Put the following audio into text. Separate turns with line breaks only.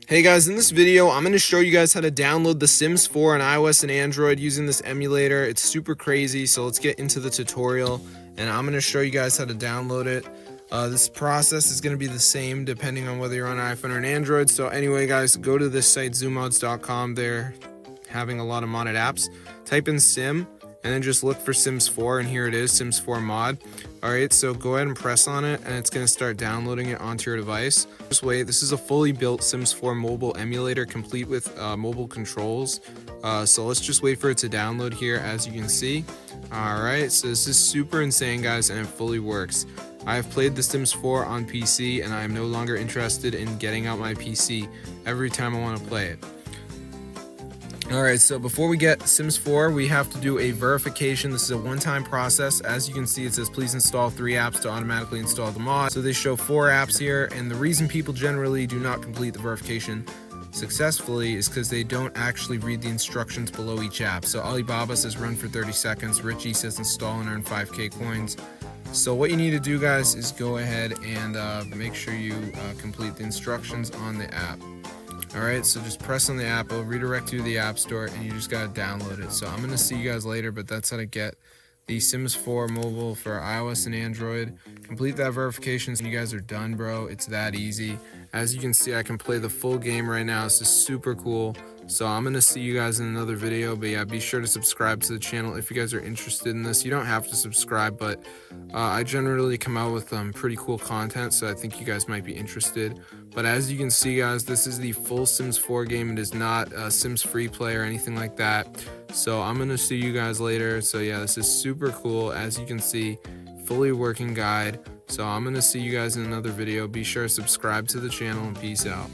Hey guys, in this video, I'm going to show you guys how to download The Sims 4 on iOS and Android using this emulator. It's super crazy, so let's get into the tutorial, and I'm going to show you guys how to download it. This process is going to be the same depending on whether you're on an iPhone or an Android. So anyway, guys, go to this site, zoomods.com. They're having a lot of modded apps. Type in Sim, and then just look for Sims 4, and here it is, Sims 4 mod. Alright, so go ahead and press on it, and it's going to start downloading it onto your device. Just wait, this is a fully built Sims 4 mobile emulator complete with mobile controls. So let's just wait for it to download here, as you can see. Alright, so this is super insane, guys, and it fully works. I have played The Sims 4 on PC, and I am no longer interested in getting out my PC every time I want to play it. Alright, so before we get Sims 4, we have to do a verification. This is a one-time process. As you can see, it says please install 3 apps to automatically install the mod. So they show 4 apps here, and the reason people generally do not complete the verification successfully is because they don't actually read the instructions below each app. So Alibaba says run for 30 seconds, Richie says install and earn 5k coins. So what you need to do, guys, is go ahead and make sure you complete the instructions on the app. Alright, so just press on the app, it'll redirect you to the App Store, and you just gotta download it. So I'm gonna see you guys later, but that's how to get the Sims 4 mobile for iOS and Android. Complete that verification so you guys are done, bro. It's that easy. As you can see, I can play the full game right now. This is super cool. So I'm gonna see you guys in another video, but yeah, be sure to subscribe to the channel if you guys are interested in this. You don't have to subscribe, but I generally come out with pretty cool content, so I think you guys might be interested. But as you can see, guys, this is the full Sims 4 game. It is not Sims free play or anything like that. So I'm gonna see you guys later. So yeah, this is super cool. As you can see, fully working guide. So I'm gonna see you guys in another video. Be sure to subscribe to the channel, and peace out.